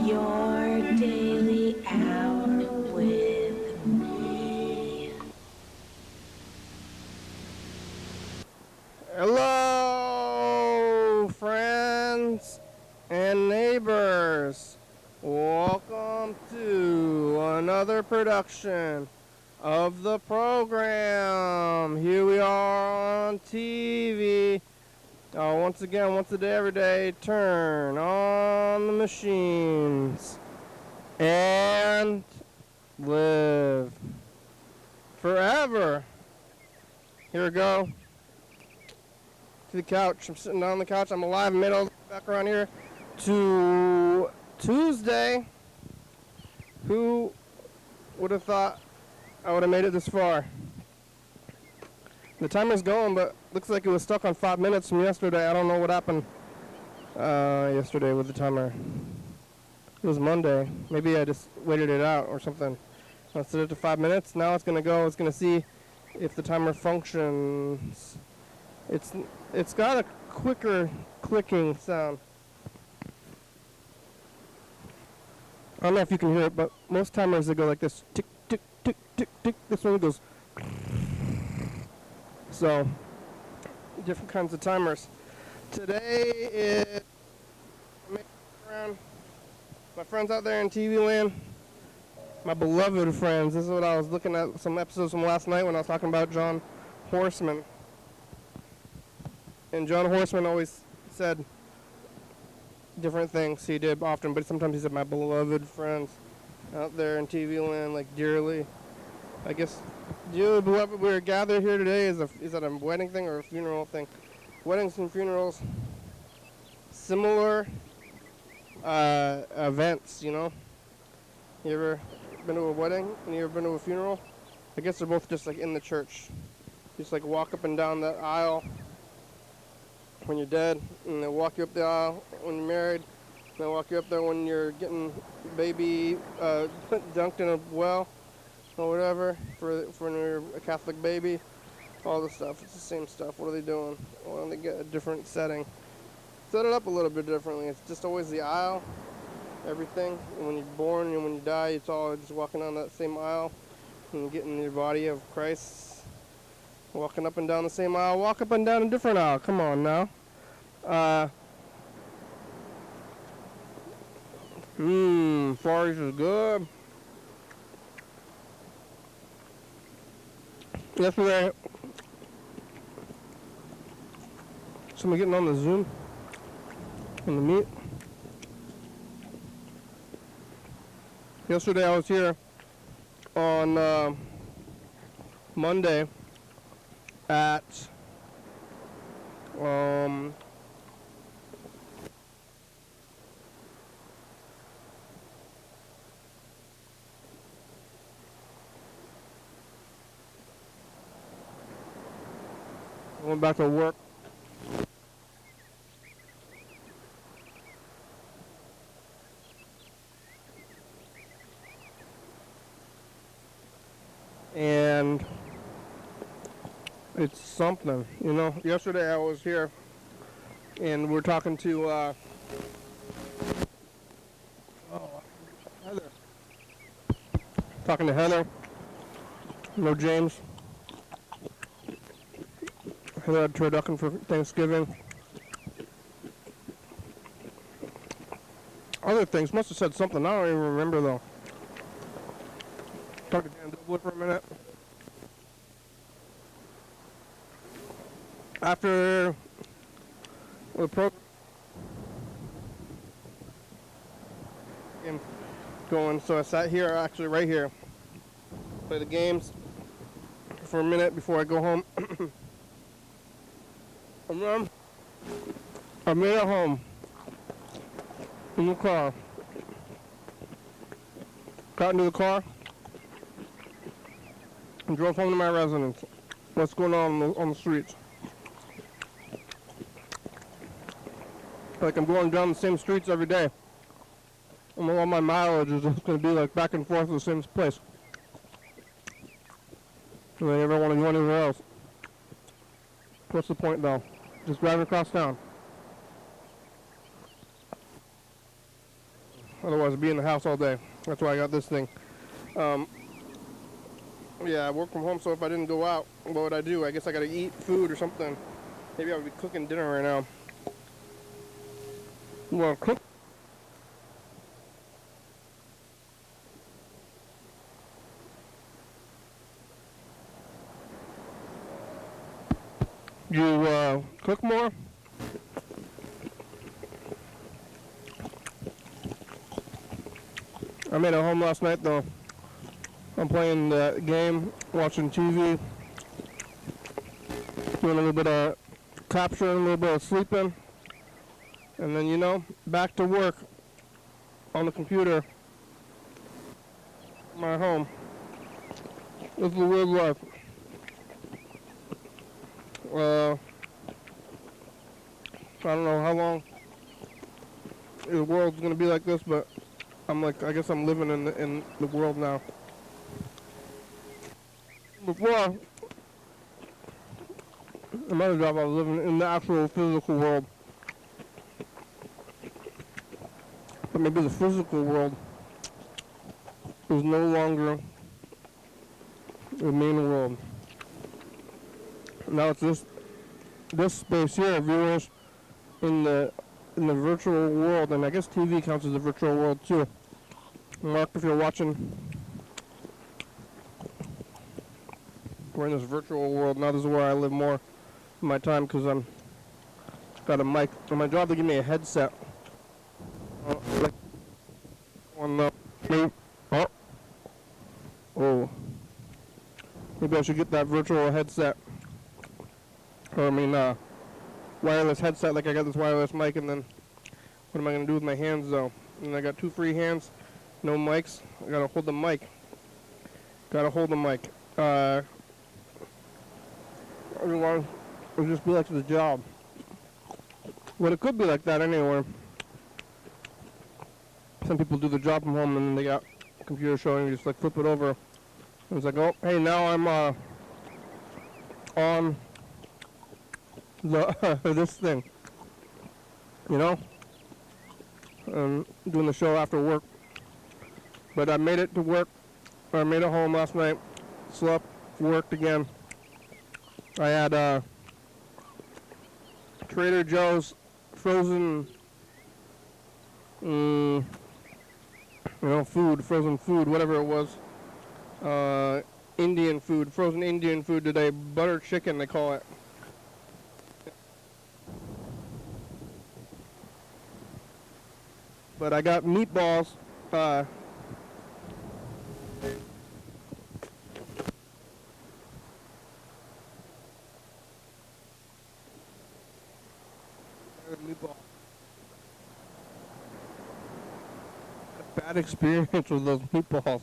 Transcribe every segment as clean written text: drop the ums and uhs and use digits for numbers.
Your daily out with me. Hello, friends and neighbors. Welcome to another production of the program. Here we are on TV. Once again, once a day, every day, turn on the machines and live forever. Here we go. To the couch. I'm sitting down on the couch. I'm alive and made all back around here to Tuesday. Who would have thought I would have made it this far? The timer's going, but looks like it was stuck on 5 minutes from yesterday. I don't know what happened yesterday with the timer. It was Monday. Maybe I just waited it out or something. I set it to 5 minutes. Now it's going to go. It's going to see if the timer functions. It's got a quicker clicking sound. I don't know if you can hear it, but most timers, they go like this. Tick, tick, tick, tick, tick. This one goes. So, different kinds of timers. Today is around my friends out there in TV land. My beloved friends. This is what I was looking at, some episodes from last night when I was talking about John Horseman. And John Horseman always said different things he did often, but sometimes he said my beloved friends out there in TV land, like dearly. I guess dearly beloved, we're gathered here today. Is that a wedding thing or a funeral thing? Weddings and funerals, similar events, you know? You ever been to a wedding and you ever been to a funeral? I guess they're both just like in the church. Just like walk up and down that aisle when you're dead, and they walk you up the aisle when you're married, and they walk you up there when you're getting baby dunked in a well or whatever for when you're a Catholic baby. All the stuff, it's the same stuff. What are they doing? Why don't they get a different setting? Set it up a little bit differently. It's just always the aisle, everything. And when you're born and when you die, it's all just walking on that same aisle and getting your body of Christ. Walking up and down the same aisle, walk up and down a different aisle. Come on now. Forage is good. Yesterday, somebody getting on the Zoom on the meet. Yesterday I was here on Monday at I went back to work. And it's something, you know. Yesterday I was here and we're talking to Heather. Talking to Heather. No, James. Heather had turducken for Thanksgiving. Other things must have said something. I don't even remember though. Talked to Dan Dublin for a minute. After the program going, so I sat here, actually right here, play the games for a minute before I go home. And then I made it home in the car. Got into the car and drove home to my residence. What's going on the streets? Like I'm going down the same streets every day. And all my mileage is just going to be like back and forth to the same place. Do I ever want to go anywhere else? What's the point though? Just driving across town. Otherwise, I'd be in the house all day. That's why I got this thing. Um, yeah, I work from home, so if I didn't go out, what would I do? I guess I gotta eat food or something. Maybe I would be cooking dinner right now. Well, cook. You cook more? I made it home last night though. I'm playing the game, watching TV, doing a little bit of capturing, a little bit of sleeping, and then, you know, back to work on the computer. My home. This is a weird life. I don't know how long the world's gonna be like this, but I guess I'm living in the world now. Before, in my other job, I was living in the actual physical world. But maybe the physical world is no longer the main world. Now it's this space here, viewers in the virtual world, and I guess TV counts as a virtual world too. Mark, if you're watching, we're in this virtual world. Now this is where I live more of my time because I'm got a mic. On my job, they give me a headset. Like on the oh, maybe I should get that virtual headset. Or I mean, wireless headset. Like I got this wireless mic, and then what am I gonna do with my hands though? And I got 2 free hands, no mics. I gotta hold the mic. Otherwise, it'll just be like the job. Well, it could be like that anywhere. Some people do the job from home and then they got a computer showing, you just like flip it over. And it's like, oh, hey, now I'm on the this thing, you know, doing the show after work. But I made it to work. I made it home last night. Slept, worked again. I had Trader Joe's frozen, frozen food, whatever it was. Indian food, frozen Indian food today. Butter chicken, they call it. But I got meatballs. Meatball. Bad experience with those meatballs.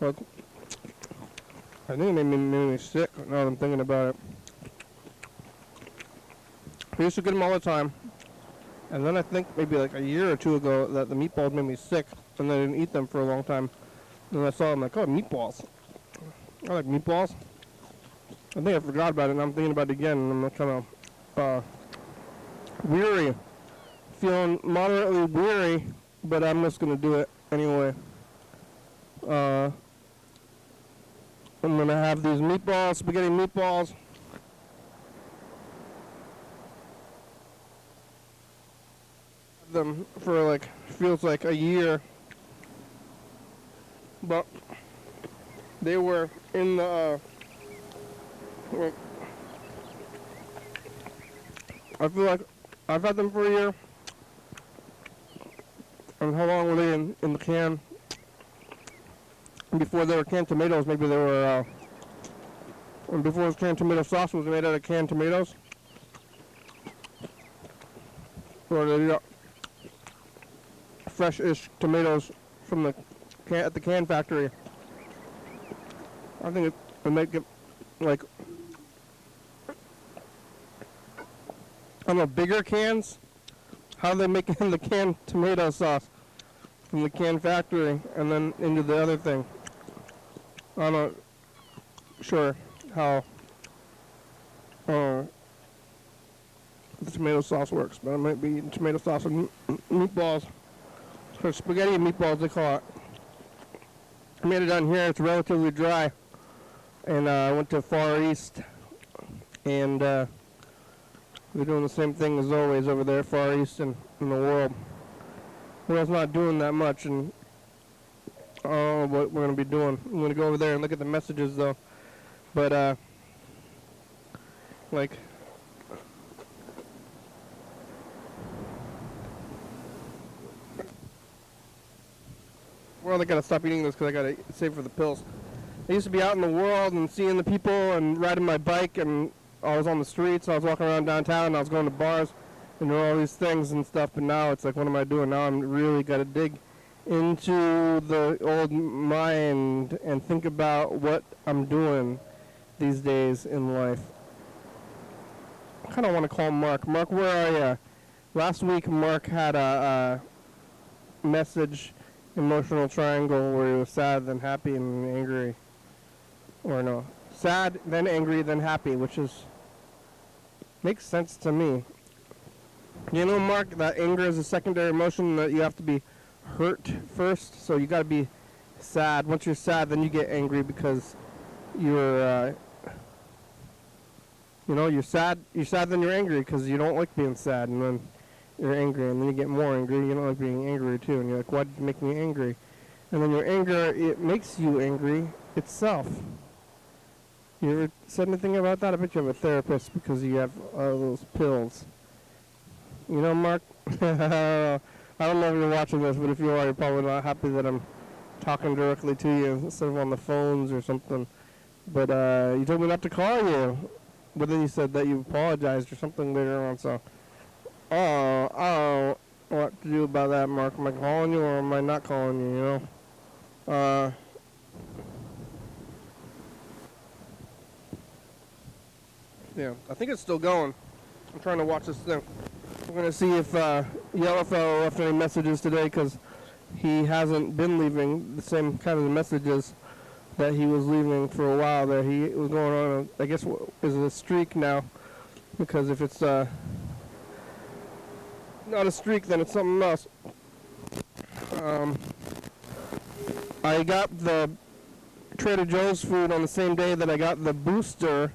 Like, I think it made me sick now that I'm thinking about it. I used to get them all the time. And then I think maybe like a year or two ago that the meatballs made me sick, and I didn't eat them for a long time. And I saw them like, oh, meatballs. I like meatballs. I think I forgot about it, and I'm thinking about it again, and I'm kind of weary. Feeling moderately weary, but I'm just going to do it anyway. I'm going to have these meatballs, spaghetti meatballs. Them for like feels like a year, but they were in the I feel like I've had them for a year. And how long were they in the can? Before they were canned tomatoes, maybe they were and before it was canned tomato sauce was made out of canned tomatoes, or they fresh-ish tomatoes from the at the can factory. I think it make it like, I don't know, bigger cans. How they make it in the canned tomato sauce from the can factory and then into the other thing. I'm not sure how the tomato sauce works, but I might be eating tomato sauce and meatballs. or spaghetti and meatballs, they call it. I made it down here. It's relatively dry. And I went to Far East, and we're doing the same thing as always over there, Far East in the world. Well, it's not doing that much, and I don't know what we're going to be doing. I'm going to go over there and look at the messages, though. But, like... Well, I gotta stop eating this because I gotta save for the pills. I used to be out in the world and seeing the people and riding my bike, and I was on the streets. I was walking around downtown, and I was going to bars and doing all these things and stuff. But now it's like, what am I doing? Now I'm really gotta dig into the old mind and think about what I'm doing these days in life. I kind of want to call Mark. Mark, where are you? Last week, Mark had a message. Emotional triangle where he was sad, then happy, and angry. Or no, sad, then angry, then happy, which is makes sense to me. You know, Mark, that anger is a secondary emotion that you have to be hurt first. So you got to be sad. Once you're sad, then you get angry because you're, you're sad. You're sad, then you're angry because you don't like being sad, and then you're angry, and then you get more angry. You don't like being angry too, and you're like, why did you make me angry? And then your anger, it makes you angry itself. You ever said anything about that? I bet you have a therapist because you have those pills. You know, Mark? I don't know if you're watching this, but if you are, you're probably not happy that I'm talking directly to you instead of on the phones or something. But you told me not to call you. But then you said that you apologized or something later on, so... I don't know what to do about that, Mark. Am I calling you or am I not calling you, you know? Yeah, I think it's still going. I'm trying to watch this thing. We're going to see if Yellowfell left any messages today, because he hasn't been leaving the same kind of messages that he was leaving for a while there. He was going on, I guess, is it a streak now? Because if it's... not a streak, then it's something else. I got the Trader Joe's food on the same day that I got the booster,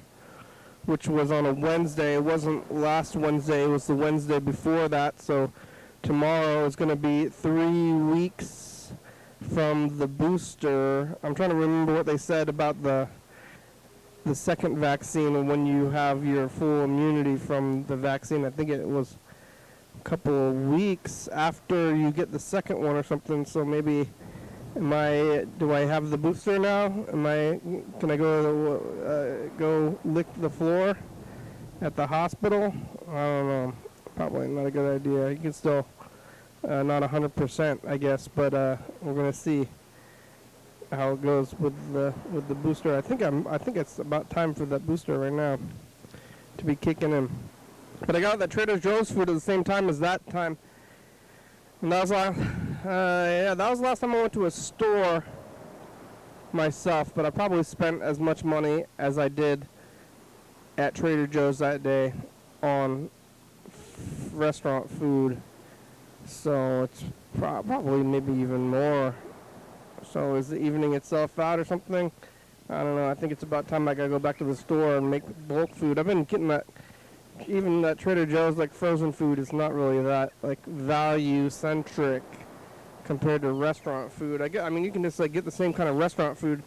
which was on a Wednesday. It wasn't last Wednesday, it was the Wednesday before that, so tomorrow is going to be 3 weeks from the booster. I'm trying to remember what they said about the second vaccine and when you have your full immunity from the vaccine. I think it was couple of weeks after you get the second one or something. So maybe do I have the booster now? Can I go lick the floor at the hospital? I don't know. Probably not a good idea. You can still not 100%, I guess, but we're gonna see how it goes with the booster. I think it's about time for that booster right now to be kicking in. But I got that Trader Joe's food at the same time as that time. And that was that was the last time I went to a store myself, but I probably spent as much money as I did at Trader Joe's that day on restaurant food. So it's probably maybe even more. So is the evening itself out or something? I don't know. I think it's about time I gotta go back to the store and make bulk food. I've been getting that. Even that Trader Joe's, like, frozen food is not really that, like, value-centric compared to restaurant food. I mean, you can just, like, get the same kind of restaurant food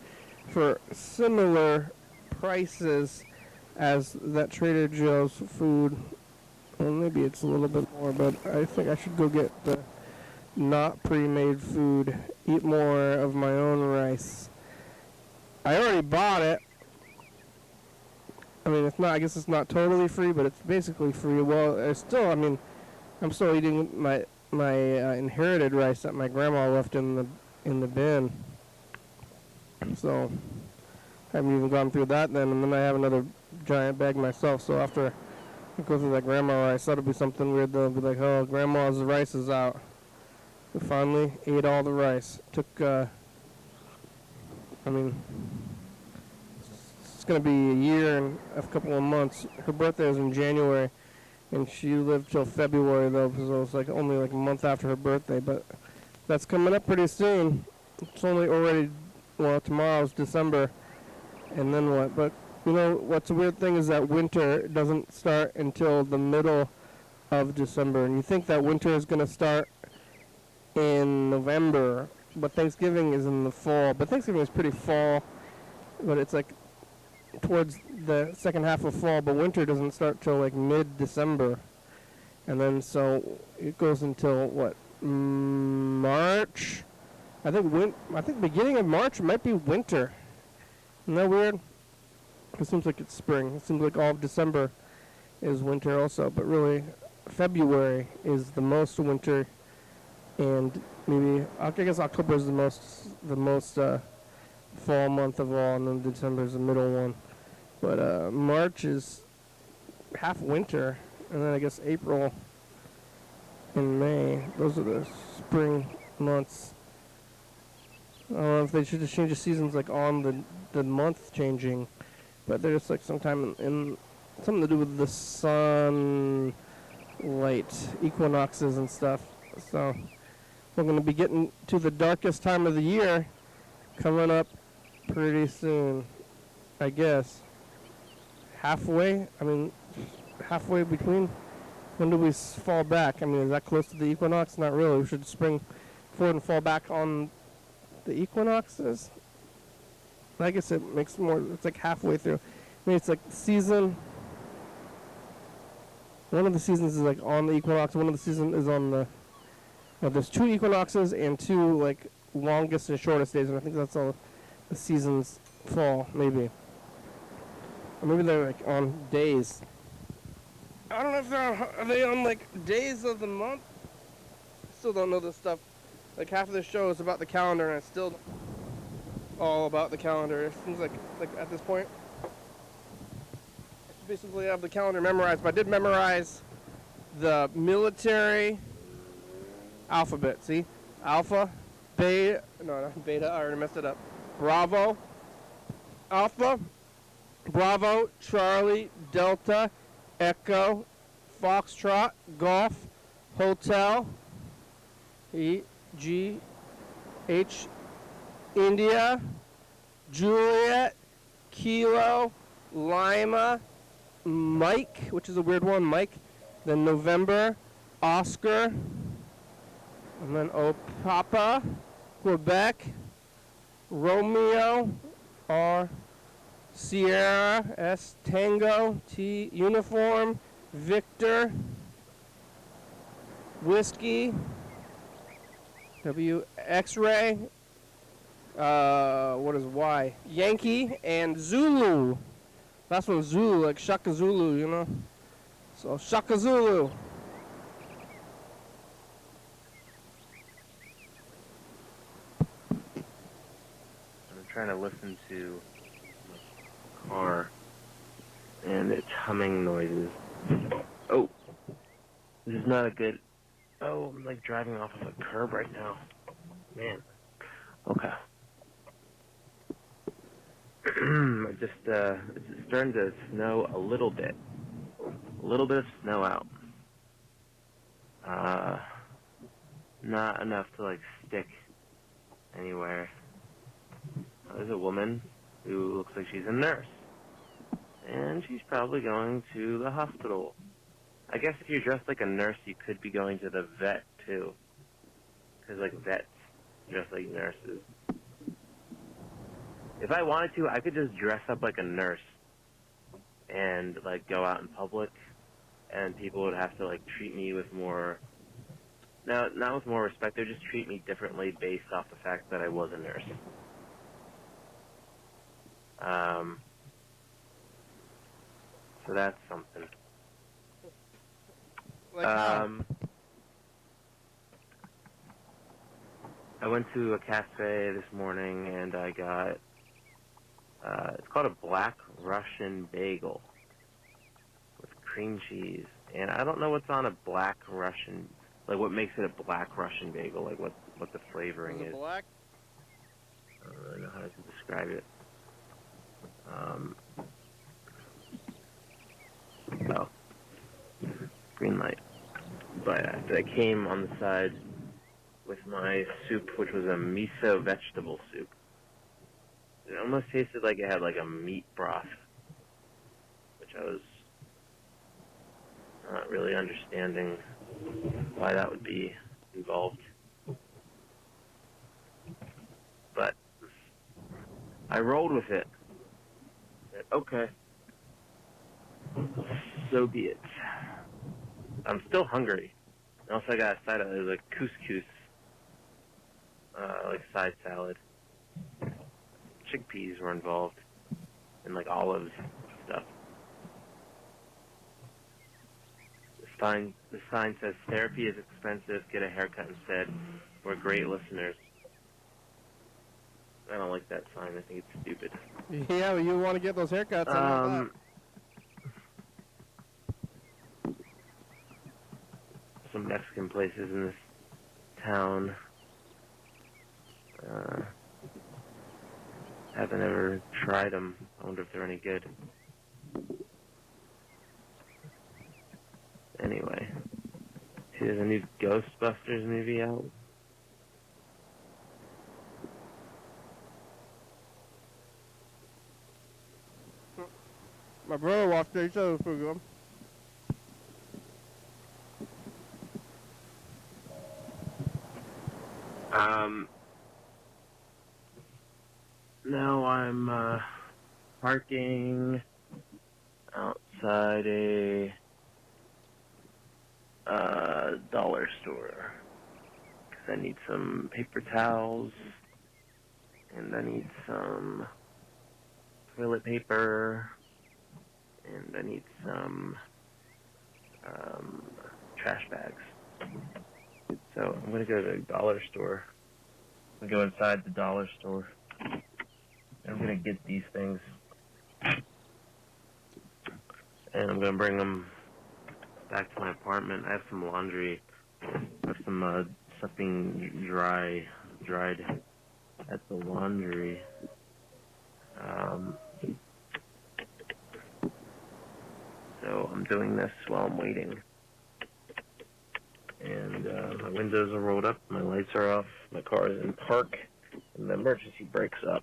for similar prices as that Trader Joe's food. Well, maybe it's a little bit more, but I think I should go get the not pre-made food, eat more of my own rice. I already bought it. I mean, I guess it's not totally free, but it's basically free. Well, I'm still eating my inherited rice that my grandma left in the bin. So I haven't even gone through that then, and then I have another giant bag myself. So after I go through that grandma rice, that'll be something weird. They'll be like, "Oh, grandma's rice is out." We finally ate all the rice. Took, it's going to be a year and a couple of months. Her birthday was in January, and she lived till February, though, so it was only a month after her birthday. But That's coming up pretty soon. It's only already, well, tomorrow's December, and then what? But you know what's a weird thing is that winter doesn't start until the middle of December, and you think that winter is going to start in November, but Thanksgiving is in the fall. But Thanksgiving is pretty fall, but it's like towards the second half of fall. But winter doesn't start till like mid-December, and then so it goes until what, March? I think beginning of March might be winter. Isn't that weird? It seems like it's spring. It seems like all of December is winter also, but really February is the most winter, and maybe I guess October is the most fall month of all, and then December is the middle one. But March is half winter, and then I guess April and May, those are the spring months. I don't know if they should just change the seasons like on the month changing, but they're just like sometime in something to do with the sunlight equinoxes and stuff. So we're going to be getting to the darkest time of the year coming up pretty soon, I guess. Halfway between. When do we fall back? I mean, is that close to the equinox? Not really. We should spring forward and fall back on the equinoxes. I guess it makes more. It's like halfway through. I mean, it's like season. One of the seasons is like on the equinox. One of the seasons is on the. There's 2 equinoxes and 2 like longest and shortest days, and I think that's all the seasons fall, maybe. Or maybe they're like on days. I don't know if are they on like days of the month. I still don't know this stuff. Like half of the show is about the calendar, and it's still all about the calendar. It seems like at this point, I basically have the calendar memorized. But I did memorize the military alphabet. See, Alpha, Beta. No, not Beta. I already messed it up. Bravo, Alpha, Bravo, Charlie, Delta, Echo, Foxtrot, Golf, Hotel, G, H, India, Juliet, Kilo, Lima, Mike, which is a weird one, Mike, then November, Oscar, and then Papa, Quebec, Romeo, R, Sierra, S, Tango, T, Uniform, Victor, Whiskey, W, X-Ray, what is Y? Yankee, and Zulu. That's one Zulu, like Shaka Zulu, you know? So, Shaka Zulu. I'm trying to listen to my car, and it's humming noises. Oh, this is not a good... Oh, I'm like driving off of a curb right now. Man. Okay. It's starting to snow a little bit. A little bit of snow out. Not enough to like stick anywhere. There's a woman who looks like she's a nurse. And she's probably going to the hospital. I guess if you're dressed like a nurse, you could be going to the vet, too. Because, like, vets dress like nurses. If I wanted to, I could just dress up like a nurse and, like, go out in public, and people would have to, like, treat me with more... No, not with more respect. They'd just treat me differently based off the fact that I was a nurse. So that's something. Like I went to a cafe this morning and I got, it's called a Black Russian bagel with cream cheese. And I don't know what's on a Black Russian, like what makes it a Black Russian bagel, like what the flavoring is. Black? I don't really know how to describe it. Oh, green light. But it came on the side with my soup, which was a miso vegetable soup. It almost tasted like it had like a meat broth, which I was not really understanding why that would be involved. But I rolled with it. Said, okay, so be it. I'm still hungry. And also I got a side of like couscous, like side salad. Chickpeas were involved, and like olives and stuff. The sign says therapy is expensive. Get a haircut instead. We're great listeners. I don't like that sign. I think it's stupid. Yeah, well, you want to get those haircuts. I know that. Some Mexican places in this town. Haven't ever tried them. I wonder if they're any good. Anyway, see, there's a new Ghostbusters movie out. My brother watched it. He said it was pretty good. Now I'm parking outside a dollar store because I need some paper towels and I need some toilet paper and I need some trash bags. So I'm gonna go to the dollar store. I'm gonna go inside the dollar store. I'm gonna get these things, and I'm gonna bring them back to my apartment. I have some laundry. I have some stuff being dried at the laundry. So I'm doing this while I'm waiting. And my windows are rolled up, my lights are off, my car is in park, and the emergency brake's up.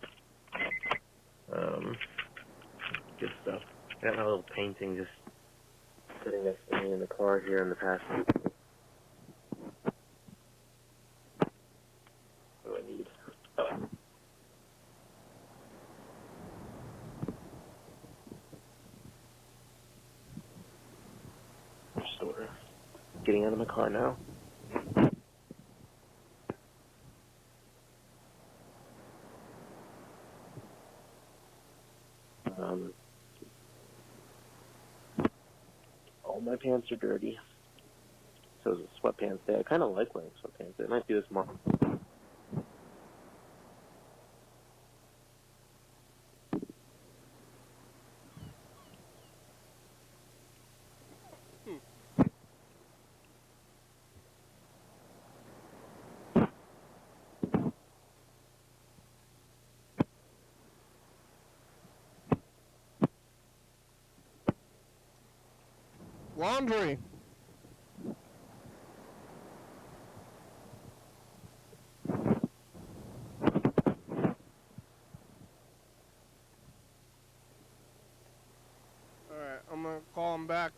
Good stuff. Got my little painting just sitting next to me in the car here in the passenger. What do I need? Store. Getting out of my car now. All my pants are dirty. So is the sweatpants day. I kind of like wearing sweatpants. I might do this more. Laundry. Alright, I'm gonna call him back.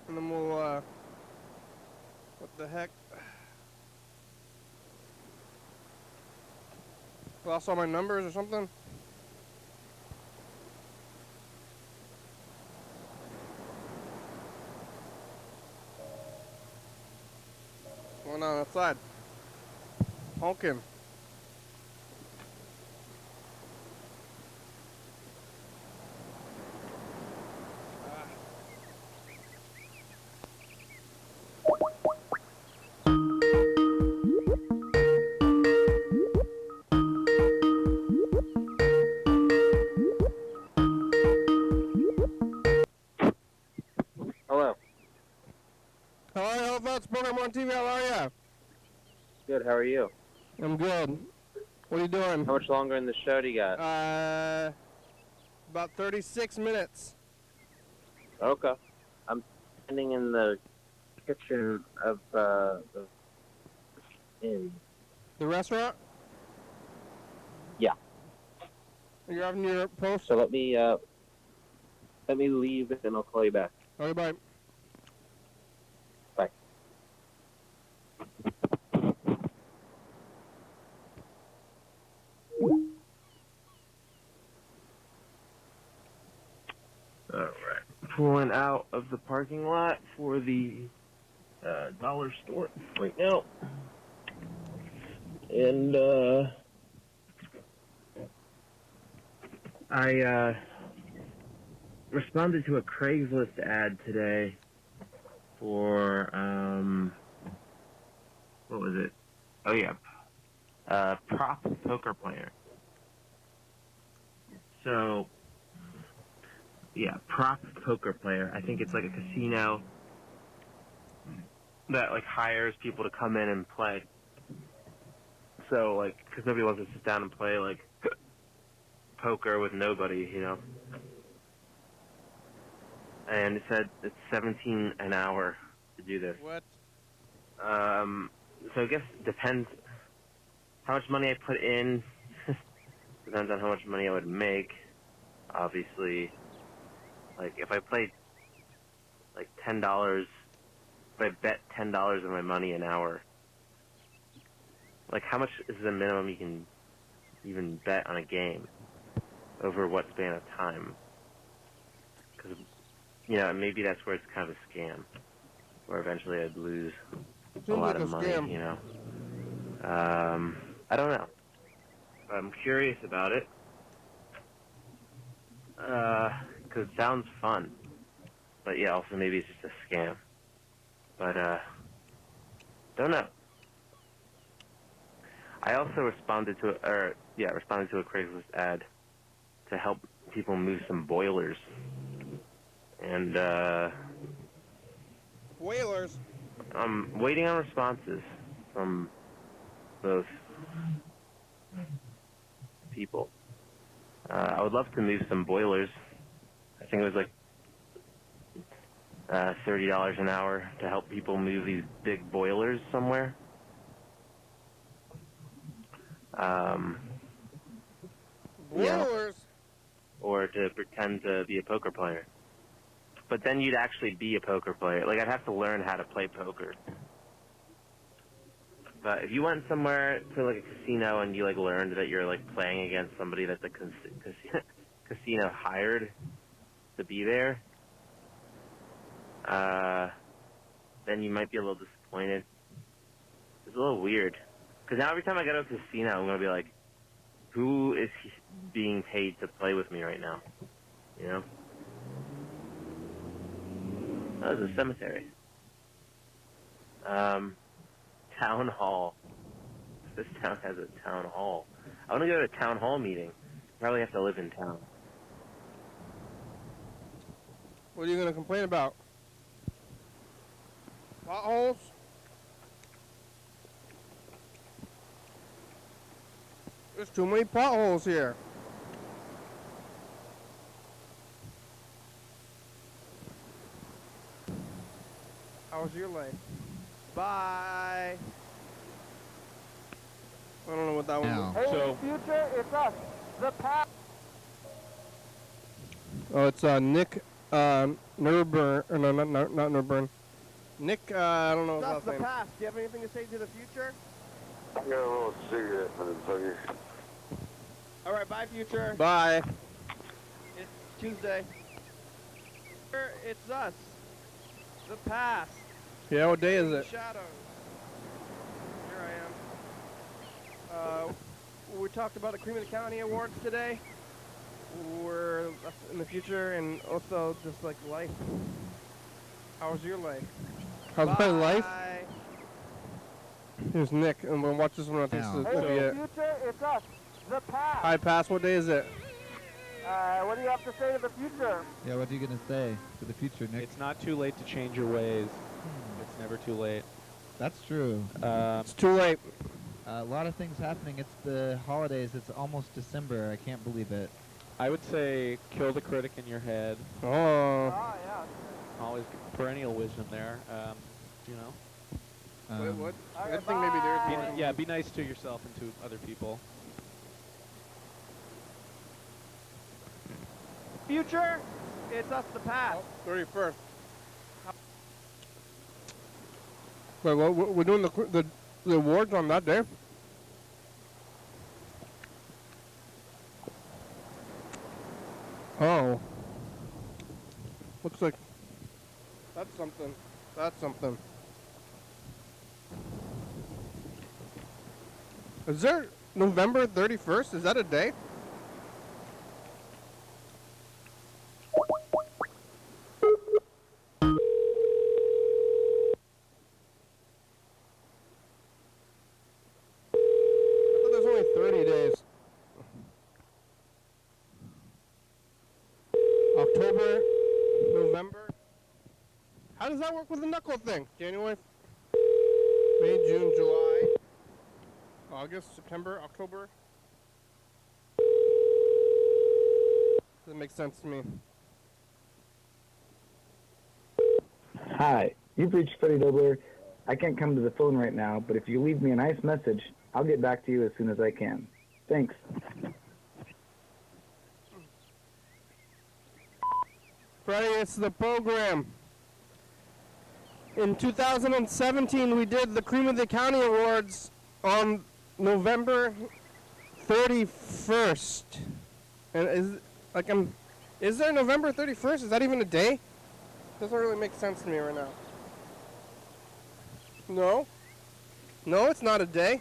And then we'll, what the heck? Lost all my numbers or something? What's going on outside? Honking. Hello. Hello, Health Vets Program on TV. How are ya? Good. How are you? I'm good. What are you doing? How much longer in the show do you got? About 36 minutes. Okay. I'm standing in the kitchen of the in. The restaurant? Yeah. You're having your post? So let me leave and I'll call you back. Okay, bye. Bye. All right. Pulling out of the parking lot for the dollar store right now. And I responded to a Craigslist ad today for what was it? Oh yeah, prop poker player. So yeah, prop poker player. I think it's like a casino that like hires people to come in and play. So like, because nobody wants to sit down and play like poker with nobody, you know. And it said it's $17 an hour to do this. What? So I guess it depends how much money I put in. Depends on how much money I would make. Obviously, like if I played like $10, if I bet $10 of my money an hour, like how much is the minimum you can even bet on a game over what span of time? Because you know, maybe that's where it's kind of a scam, where eventually I'd lose a lot of money. Scam. You know, I don't know. I'm curious about it because it sounds fun, but yeah, also maybe it's just a scam. But don't know. I also responded to a Craigslist ad to help people move some boilers, and Whalers. I'm waiting on responses from those people. I would love to move some boilers. I think it was like $30 an hour to help people move these big boilers somewhere. Whalers. Or to pretend to be a poker player. But then you'd actually be a poker player. Like, I'd have to learn how to play poker. But if you went somewhere to, like, a casino and you, like, learned that you're, like, playing against somebody that the casino hired to be there, then you might be a little disappointed. It's a little weird. Because now every time I go to a casino, I'm going to be like, who is being paid to play with me right now? You know? That was a cemetery. Town hall. This town has a town hall. I want to go to a town hall meeting. Probably have to live in town. What are you going to complain about? Potholes? There's too many potholes here. How was your life? Bye. I don't know what that one was. Hey, So, future, it's us, the past. oh, it's Nick Nurburn. Or no, not Nurburn. Nick, I don't know his That's last the name. past. Do you have anything to say to the future? I got a little cigarette, motherfucker. All right, bye, future. Bye. It's Tuesday. It's us, the past. Yeah, what day is it? Shadows. Here I am. We talked about the Cream of the County Awards today. We're in the future and also just like life. How was your life? How's my life? Bye. Here's Nick, and we'll watch this one. I think Hey, this will be it. future, it's us, the past. Hi, Pass. What day is it? What do you have to say to the future? Yeah, what are you going to say for the future, Nick? It's not too late to change your ways. It's never too late. That's true. It's too late. A lot of things happening. It's the holidays. It's almost December. I can't believe it. I would say kill the critic in your head. Oh. Ah, yeah. Always perennial wisdom there. You know. What? I think maybe there's more. Yeah, be nice to yourself and to other people. Future, it's us the past. 31st. Wait, what? We're doing the awards on that day? Oh. Looks like that's something. That's something. Is there November 31st? Is that a day? I thought there's only 30 days. October, November. How does that work with the knuckle thing? January, May, June, July, August, September, October. Doesn't make sense to me. Hi, you've reached Freddie Dobler. I can't come to the phone right now, but if you leave me a nice message, I'll get back to you as soon as I can. Thanks. Freddie, it's the program. In 2017, we did the Cream of the County Awards on November 31st. And is there November 31st? Is that even a day? Doesn't really make sense to me right now. No? No, it's not a day.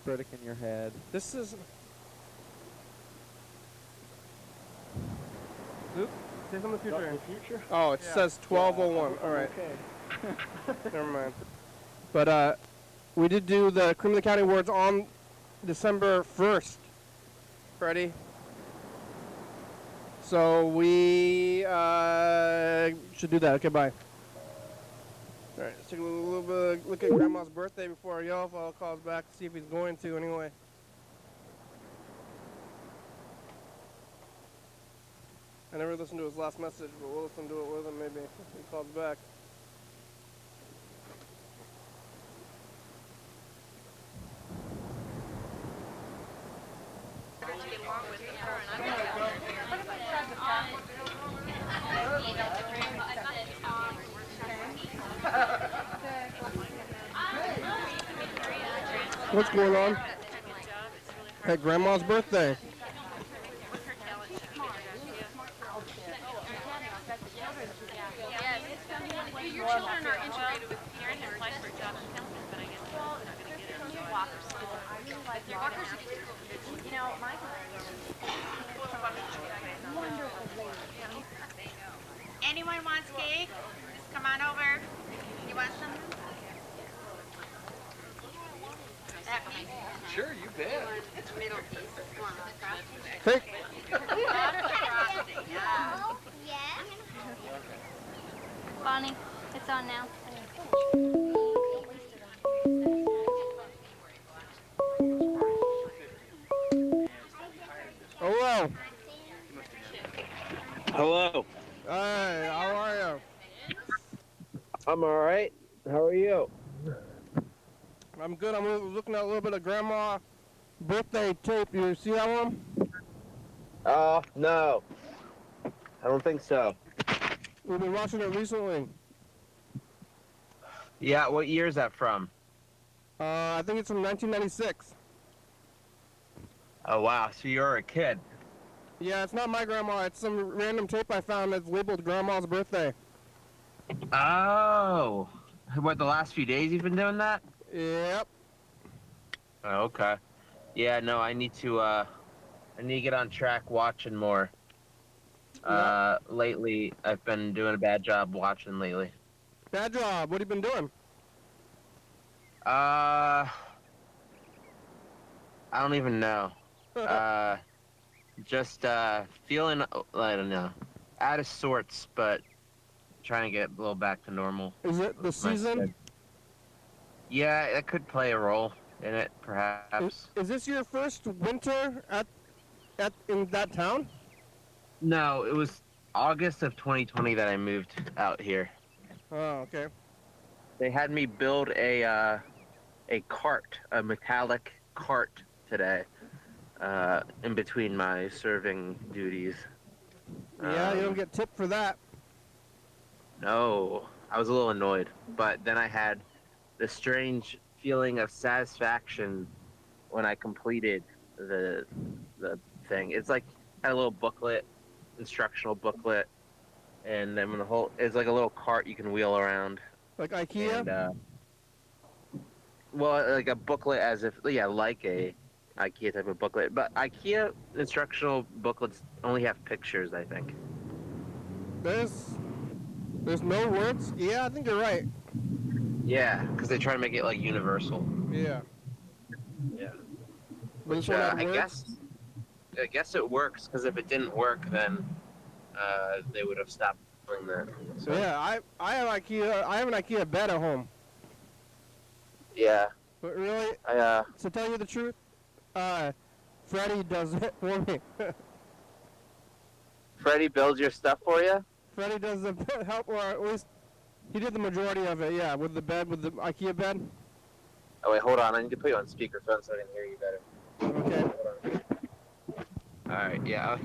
Critic in your head. This is... Luke, say something in the future. Oh, it says 12:01. All right. Okay. Never mind. But we did do the Cream of the County Awards on December 1st, Freddie. So we should do that. Okay, bye. All right, let's take a little bit look at Grandma's birthday before I yell. I'll call us back to see if he's going to anyway. I never listened to his last message, but we'll listen to it with him maybe if he calls back. What's going on? At Grandma's birthday. Your children are integrated with parents and applied for a job in counseling, but I guess they're not going to get it. Walkers. They're walkers. You know, my wonderful. Anyone wants cake? Just come on over. You want some? That piece? Sure, you bet. It's middle piece. Cake. Yeah. Bonnie, it's on now. Hello. Hello. Hey, how are you? I'm all right. How are you? I'm good. I'm looking at a little bit of Grandma birthday tape. You see that one? No. I don't think so. We've been watching it recently. Yeah, what year is that from? I think it's from 1996. Oh, wow. So you're a kid. Yeah, it's not my grandma. It's some random tape I found that's labeled Grandma's birthday. Oh. What, the last few days you've been doing that? Yep. Oh, okay. Yeah, no, I need to get on track watching more. Lately, I've been doing a bad job watching lately. Bad job. What have you been doing? I don't even know. Just feeling, I don't know, out of sorts, but trying to get a little back to normal. Is it the season? Yeah, it could play a role in it, perhaps. Is this your first winter in that town? No, it was August of 2020 that I moved out here. Oh, okay. They had me build a cart, a metallic cart today, in between my serving duties. Yeah, you don't get tipped for that. No, I was a little annoyed, but then I had this strange feeling of satisfaction when I completed the thing. It's like had a little booklet, instructional booklet, and then the whole it's like a little cart you can wheel around. Like IKEA? And well, like a booklet, as if like a IKEA type of booklet. But IKEA instructional booklets only have pictures, I think. There's no words? Yeah, I think you're right. Yeah, because they try to make it like universal. Yeah. Yeah. But Which this one had I words? guess it works, because if it didn't work, then they would have stopped doing that. So Yeah, I have IKEA. I have an IKEA bed at home. yeah, But really, to tell you the truth, Freddie does it for me. Freddie builds your stuff for you. Freddie does the help, or at least he did the majority of it. Yeah, with the bed, with the IKEA bed. Oh wait, hold on. I need to put you on speakerphone so I can hear you better. Okay. All right. Yeah,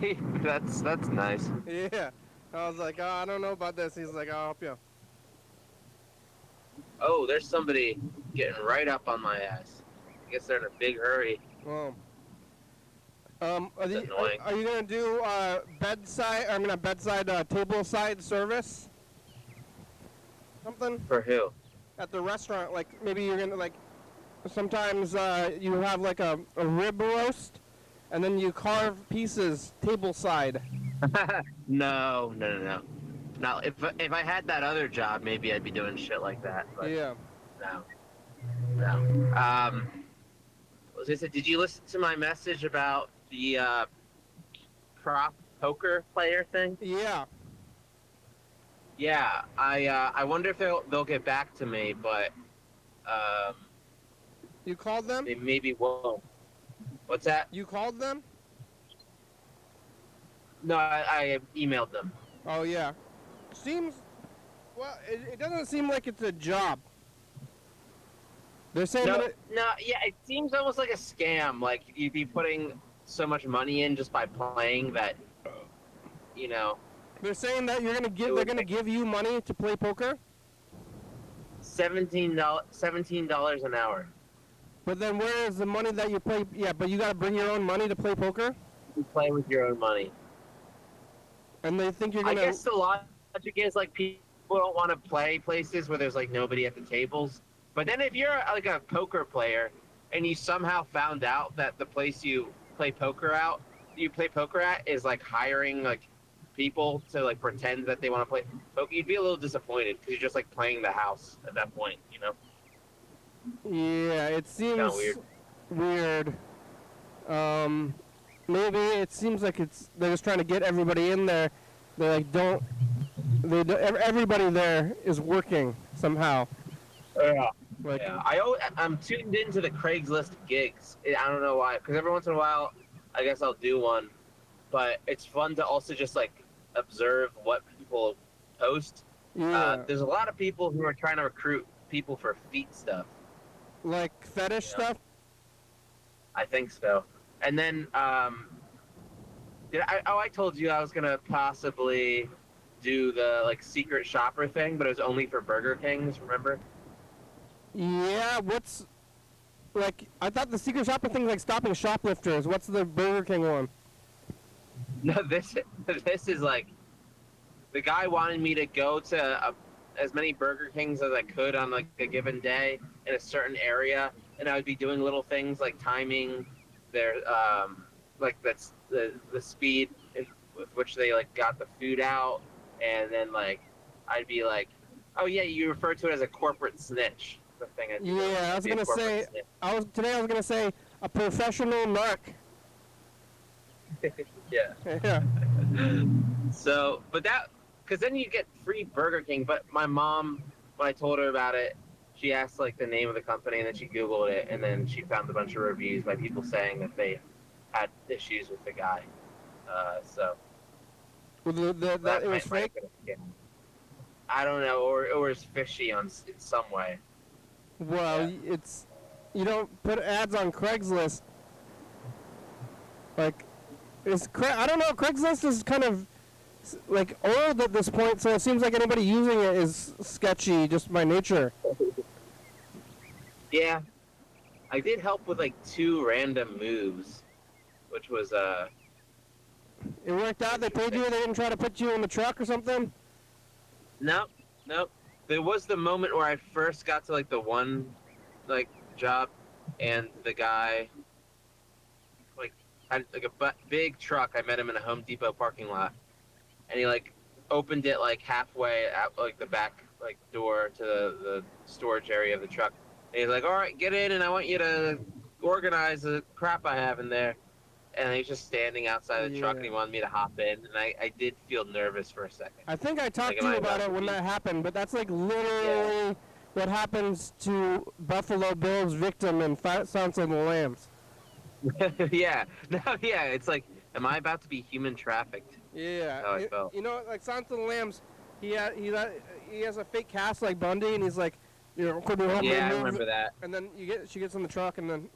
that's nice. Yeah. I was like, oh, I don't know about this. He's like, I'll help you. Oh, there's somebody getting right up on my ass. I guess they're in a big hurry. Well. Are you gonna do bedside? I mean, a bedside table side service? Something For who? at the restaurant? Like maybe you're gonna like. Sometimes you have like a rib roast, and then you carve pieces table side. No. Now, if I had that other job, maybe I'd be doing shit like that. But Yeah. No. Was this did you listen to my message about the prop poker player thing? Yeah. Yeah. I wonder if they'll get back to me, but You called them? they maybe won't. What's that? You called them? No, I emailed them. Oh yeah. Seems. Well, it doesn't seem like it's a job. They're saying that It seems almost like a scam. Like you'd be putting so much money in just by playing that, you know. they're saying that they're gonna give you money to play poker. $17 an hour. But then where is the money that you play? Yeah, but you gotta bring your own money to play poker. You play with your own money. And they think you're I gonna. guess the logic is like people don't want to play places where there's like nobody at the tables. But then if you're like a poker player and you somehow found out that the place you play poker at is like hiring like people to like pretend that they want to play poker, you'd be a little disappointed because you're just like playing the house at that point, you know? Yeah, it seems Kinda weird. Maybe it seems like they're just trying to get everybody in there. They're like, everybody there is working somehow. Yeah. Like, Yeah, I'm tuned into the Craigslist gigs. I don't know why, because every once in a while, I guess I'll do one. But it's fun to also just like observe what people post. yeah, There's a lot of people who are trying to recruit people for feet stuff. like fetish stuff. I think so. And then, I told you I was gonna possibly do the like secret shopper thing, but it was only for Burger Kings. Remember? Yeah, what's like? I thought the secret shopper thing like stopping shoplifters. What's the Burger King one? No, this is like the guy wanted me to go to as many Burger Kings as I could on like a given day in a certain area, and I would be doing little things like timing their like that's the speed with which they like got the food out, and then like I'd be like, oh yeah, you refer to it as a corporate snitch. The thing I'd be doing. Yeah, I was gonna say. Snitch. I was gonna say a professional narc. Yeah. Yeah. So, but that, because then you get free Burger King. But my mom, when I told her about it, she asked like the name of the company, and then she Googled it, and then she found a bunch of reviews by people saying that they had issues with the guy. So. Well, that it was fake. I don't know, or is fishy in some way. Well, Yeah. it's you don't put ads on Craigslist. Like, I don't know. Craigslist is kind of like old at this point, so it seems like anybody using it is sketchy just by nature. Yeah, I did help with like 2 random moves, which was It worked out. They paid you. They didn't try to put you in the truck or something. nope, nope. There was the moment where I first got to like the one like job, and the guy like had like a big truck. I met him in a Home Depot parking lot, and he like opened it like halfway at like the back like door to the storage area of the truck. And he's like, "All right, get in, and I want you to organize the crap I have in there." And he's just standing outside the truck, and he wanted me to hop in, and I did feel nervous for a second. I think I talked Like, to am you I about it to when be- that happened, but that's like literally what happens to Buffalo Bill's victim in Silence of the Lambs. Yeah, no, yeah. It's like, am I about to be human trafficked? Yeah, That's how I felt. you know, like Silence of the Lambs, he has a fake cast like Bundy, and he's like, you know, could you help me Yeah, I move remember it? that. And then she gets in the truck, and then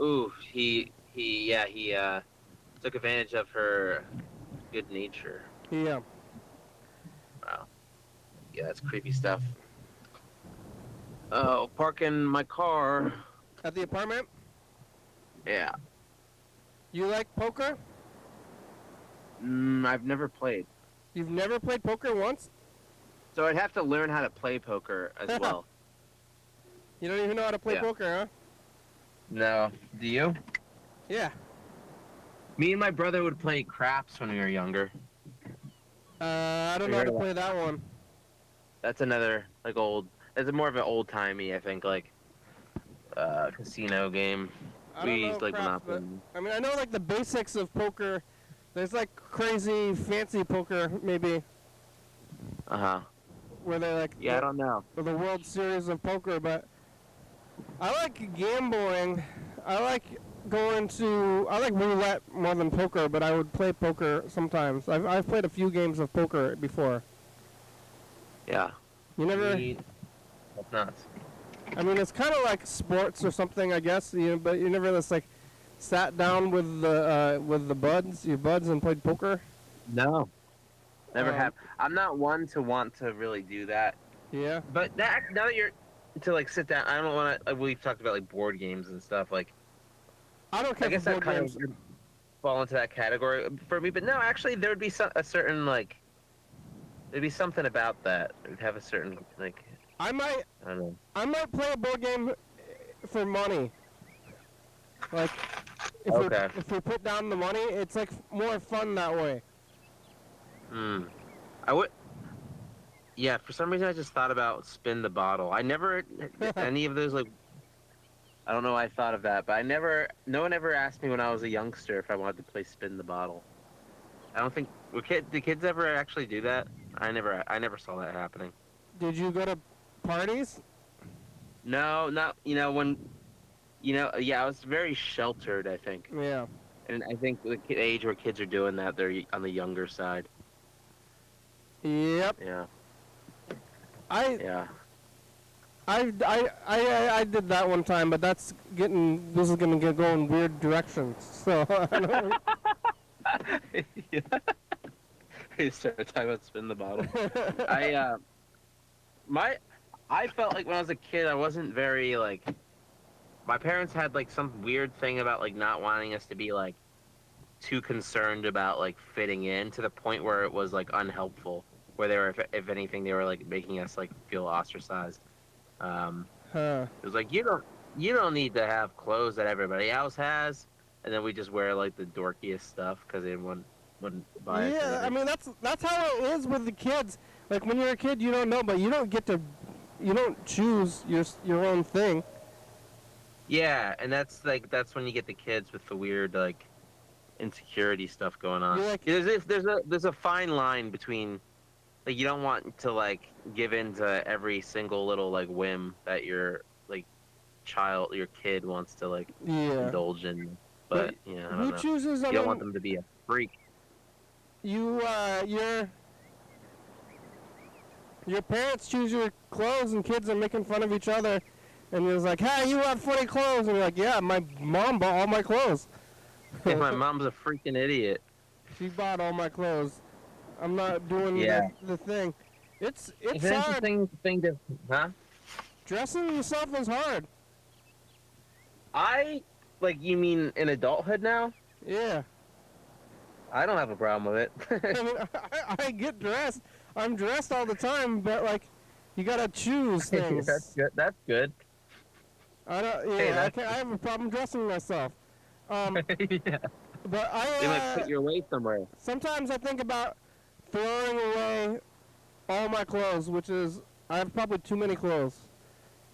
Ooh, he took advantage of her good nature. yeah. Wow. Yeah, that's creepy stuff. Oh, parking my car. At the apartment, Yeah. you like poker? I've never played. You've never played poker once? So I'd have to learn how to play poker as well. You don't even know how to play Yeah. poker, huh? No. Do you? Yeah. Me and my brother would play craps when we were younger. I don't know how to play that one. That's another like old. It's more of an old timey, I think, like casino game. I don't know used like craps, but Monopoly. I mean, I know like the basics of poker. There's like crazy fancy poker, maybe, Uh huh. where they like Yeah, I don't know. the World Series of Poker, but I like gambling. I like I like roulette more than poker, but I would play poker sometimes. I've played a few games of poker before. Yeah. You never? That's nuts. I mean, it's kind of like sports or something, I guess. But you never just like sat down with the buds, your buds, and played poker. No. Never have. I'm not one to want to really do that. Yeah. But now that you're to like sit down, I don't want to. We've talked about like board games and stuff. Like, I don't care I guess for that board kind games. of would fall into that category for me. But no, actually, there would be a certain like. There'd be something about that. It'd have a certain like. I don't know. might play a board game for money. Like, if we put down the money, it's like more fun that way. I would. Yeah, for some reason I just thought about spin the bottle. I never any of those like. I don't know why I thought of that, but no one ever asked me when I was a youngster if I wanted to play spin the bottle. I don't think did kids ever actually do that? I never saw that happening. Did you go to parties? No, not when. Yeah, I was very sheltered, I think. Yeah. And I think the age where kids are doing that, they're on the younger side. Yep. Yeah. I did that one time, but this is gonna go in weird directions. So I don't Yeah. You started talking about spin the bottle. I felt like when I was a kid, I wasn't very like. My parents had like some weird thing about like not wanting us to be like too concerned about like fitting in to the point where it was like unhelpful. Where they were, if anything, they were like making us like feel ostracized. It was like you don't need to have clothes that everybody else has, and then we just wear like the dorkiest stuff because they wouldn't buy it. Yeah, I mean that's how it is with the kids. Like when you're a kid, you don't know, but you don't choose your own thing. Yeah, and that's when you get the kids with the weird like insecurity stuff going on. Like, there's a fine line between like you don't want to like give in to every single little like whim that your like your kid wants to like indulge in, but I don't who know. chooses? You don't want them to be a freak. You're Your parents choose your clothes, and kids are making fun of each other. And it's like, hey, you have funny clothes. And you're like, yeah, my mom bought all my clothes. Yeah, my mom's a freaking idiot. She bought all my clothes. I'm not doing Yeah. the thing. It's It's an hard. interesting thing to, huh? Dressing yourself is hard. You mean in adulthood now? Yeah. I don't have a problem with it. I mean, I get dressed. I'm dressed all the time, but like, you gotta choose things. That's good. That's good. I don't. Yeah, Hey, I have a problem dressing myself. Yeah. But You might put your weight somewhere. sometimes I think about throwing away all my clothes, which is I have probably too many clothes.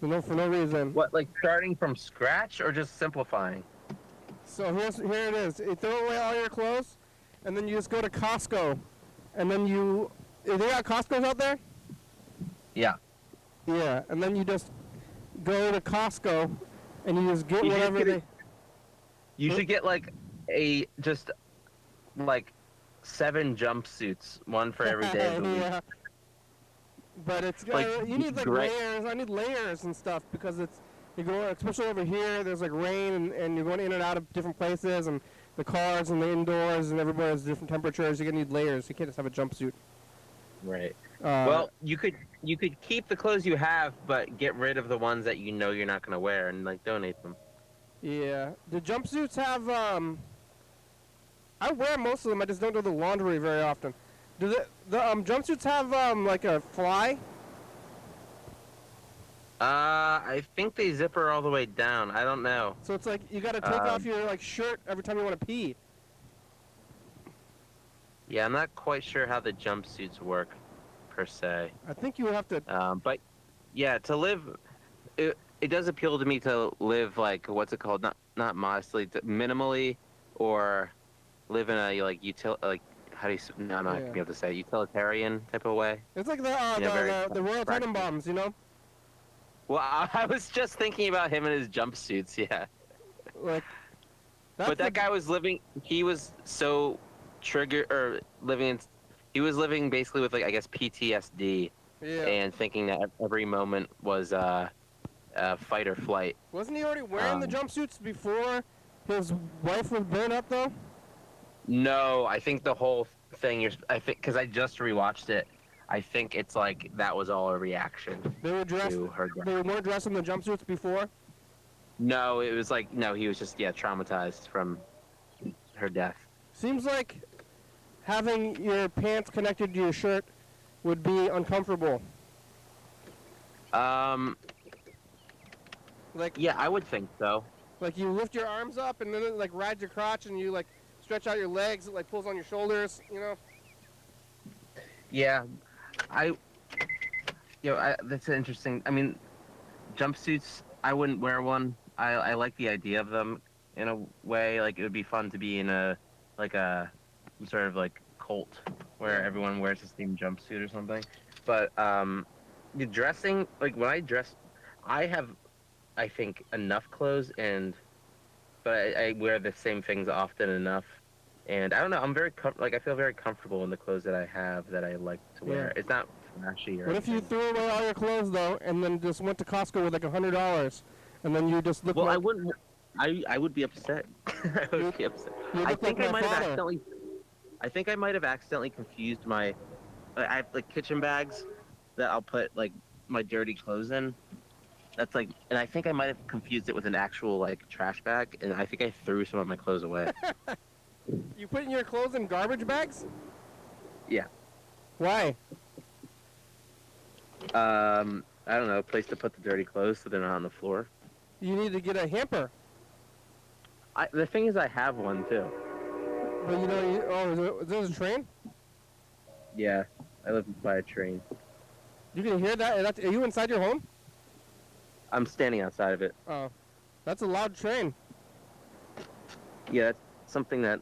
For no reason. What, like starting from scratch or just simplifying? So here it is. You throw away all your clothes, and then you just go to Costco, and then they got Costco's out there? Yeah. Yeah, and then you just go to Costco, and you just get You should whatever get You should get like like 7 jumpsuits, one for every day of the week. Yeah. But it's Like, you need like great. layers. I need layers and stuff because you go, especially over here. There's like rain and you're going in and out of different places, and the cars and the indoors and everywhere has different temperatures. You're gonna need layers. You can't just have a jumpsuit. Right. Well, you could keep the clothes you have, but get rid of the ones that you know you're not gonna wear and like donate them. Yeah. The jumpsuits have I wear most of them. I just don't do the laundry very often. Do the jumpsuits have like a fly? I think they zipper all the way down. I don't know. So it's like you got to take off your like shirt every time you want to pee. Yeah, I'm not quite sure how the jumpsuits work, per se. I think you would have to. But yeah, to live, it does appeal to me to live like what's it called? Not modestly, minimally, or live in a like how do you? No, I'm not gonna be able to say utilitarian type of way. It's like the Royal Tenenbaums, you know. Well, I was just thinking about him in his jumpsuits. Yeah. Like. But that guy was living. He was so triggered or living. He was living basically with like I guess PTSD. Yeah. And thinking that every moment was fight or flight. Wasn't he already wearing the jumpsuits before his wife was burned up, though? No, I think the whole thing. I think because I just rewatched it. I think it's like that was all a reaction. They were dressed. They weren't dressed in the jumpsuits before. No, it was like no. He was just traumatized from her death. Seems like having your pants connected to your shirt would be uncomfortable. Like yeah, I would think so. Like you lift your arms up and then it like rides your crotch and you like stretch out your legs. It like pulls on your shoulders. You know. Yeah, that's interesting. I mean, jumpsuits. I wouldn't wear one. I like the idea of them in a way. Like it would be fun to be in a sort of like cult where everyone wears the same jumpsuit or something. But the dressing, like when I dress, I have, I think, enough clothes, but I wear the same things often enough. And I don't know, I'm very I feel very comfortable in the clothes that I have that I like to wear. Yeah. It's not flashy or What if you threw away all your clothes though, and then just went to Costco with like $100, and then you just look? Well, like... I wouldn't. I would be upset. I would be upset. I think I might have accidentally. I think I might have accidentally confused my. I have like kitchen bags that I'll put like my dirty clothes in. That's like, and I think I might have confused it with an actual like trash bag, and I think I threw some of my clothes away. You putting your clothes in garbage bags? Yeah. Why? I don't know, a place to put the dirty clothes so they're not on the floor. You need to get a hamper. The thing is, I have one too. But you know, is there a train? Yeah, I live by a train. You can hear that? Are you inside your home? I'm standing outside of it. Oh, that's a loud train. Yeah, that's something that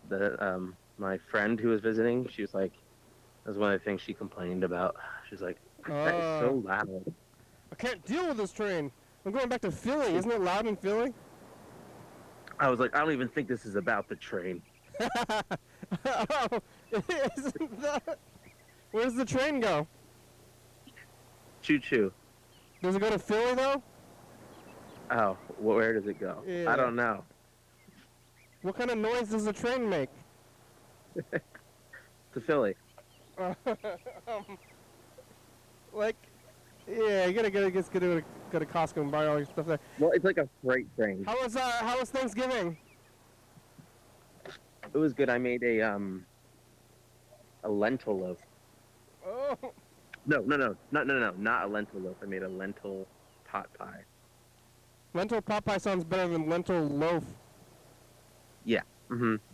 my friend who was visiting, she was like, that was one of the things she complained about. She's like, that is so loud. I can't deal with this train. I'm going back to Philly. Isn't it loud in Philly? I was like, I don't even think this is about the train. Oh, isn't that... Where's the train go? Choo choo. Does it go to Philly though? Oh, where does it go? Yeah. I don't know. What kind of noise does the train make? To Philly. um, like, yeah, you gotta go to Costco and buy all your stuff there. Well, it's like a freight train. How was Thanksgiving? It was good. I made a lentil loaf. Oh, No, not a lentil loaf. I made a lentil pot pie. lentil pot pie sounds better than lentil loaf. Yeah.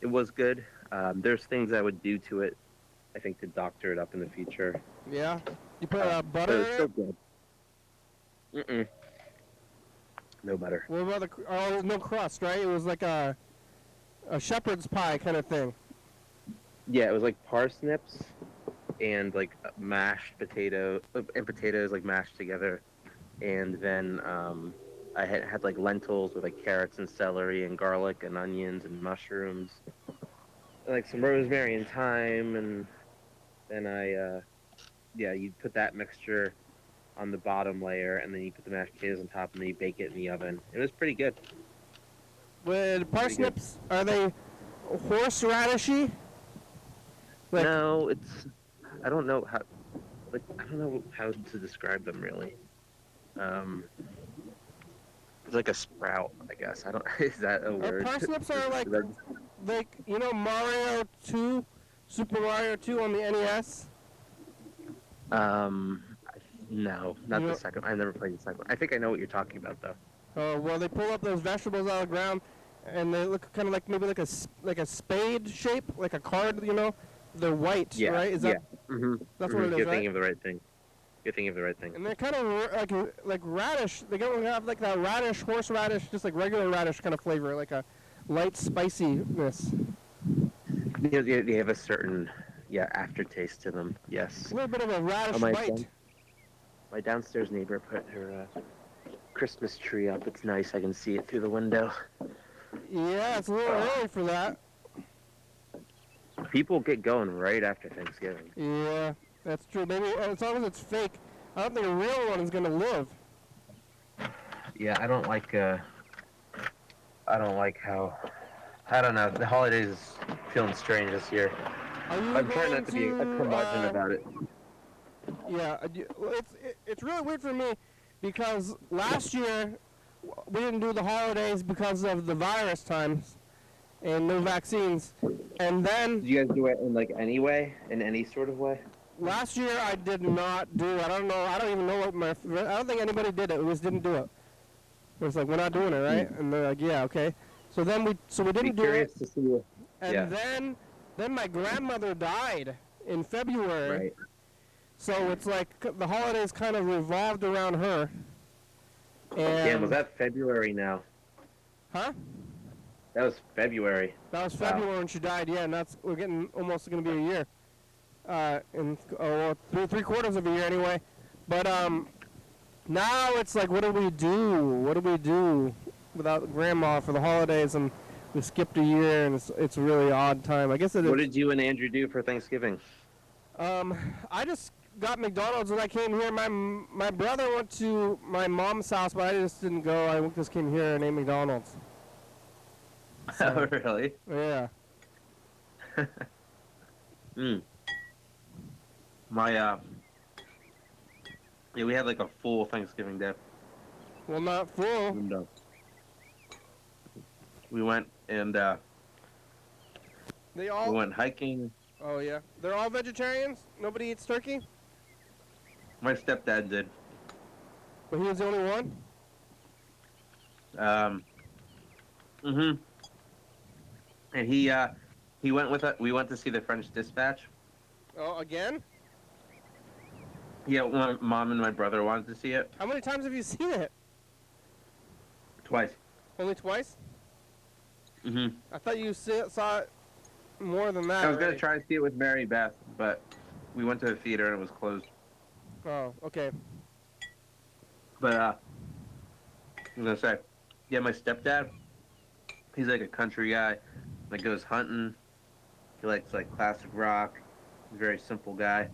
It was good. There's things I would do to it, I think, to doctor it up in the future. Yeah, you put But butter it's in still it. good. No butter. What about there's no crust, right? It was like a shepherd's pie kind of thing. Yeah, it was like parsnips and like mashed potatoes like mashed together, and then I had like lentils with like carrots and celery and garlic and onions and mushrooms, and, like some rosemary and thyme, and then you put that mixture on the bottom layer, and then you put the mashed potatoes on top, and then you bake it in the oven. It was pretty good. With parsnips, are they horseradishy? Like, No, I don't know how to describe them really. It's like a sprout, I guess. I don't. Is that a word? parsnips are like you know Mario 2, Super Mario 2 on the NES. No, not the second. I've never played the second one. I think I know what you're talking about though. Oh well, they pull up those vegetables out of the ground, and they look kind of like maybe like a spade shape, like a card. You know, they're white, Yeah, right? Is that? That's what it is, You're right? thinking of the right thing. You're thinking of the right thing. And they're kind of like radish. They don't have like that radish, horseradish, just like regular radish kind of flavor, like a light spiciness. They have a certain aftertaste to them. Yes. A little bit of a radish bite. My downstairs neighbor put her Christmas tree up. It's nice. I can see it through the window. Yeah, it's a little early for that. People get going right after Thanksgiving. Yeah, that's true. Maybe as long as it's fake, I don't think a real one is gonna live. Yeah, I don't like how. I don't know. The holidays is feeling strange this year. I'm trying not to be a curmudgeon about it. Yeah, it's really weird for me because last year we didn't do the holidays because of the virus times and no vaccines. And then Did you guys do it in like any way, in any sort of way? last year I did not do it. I don't know. I don't even know what I don't think anybody did it. We just didn't do it. It was like, we're not doing it, right? And they're like, yeah, okay. So then we didn't do it. To see you. And then my grandmother died in February. Right. So it's like the holidays kind of revolved around her. And Damn, was that February now? Huh? That was February. That was February when she died, yeah, and we're getting almost going to be a year. Three quarters of a year anyway. But now it's like, what do we do? What do we do without grandma for the holidays? And we skipped a year, and it's a really odd time. I guess What did you and Andrew do for Thanksgiving? I just got McDonald's when I came here. My brother went to my mom's house, but I just didn't go. I just came here and ate McDonald's. So, Oh, really? Yeah. We had like a full Thanksgiving day. Well, not full. And, we went and They all. we went hiking. Oh yeah. They're all vegetarians. Nobody eats turkey. My stepdad did. But he was the only one. And he went with us. We went to see the French Dispatch. Oh, again? Yeah, my mom and my brother wanted to see it. How many times have you seen it? Twice. Only twice? Mm-hmm. I thought you saw it more than that. I was gonna already. try to see it with Mary Beth, but we went to the theater and it was closed. Oh, okay. But I was gonna say, yeah, my stepdad, he's like a country guy that goes hunting. He likes like classic rock. He's a very simple guy.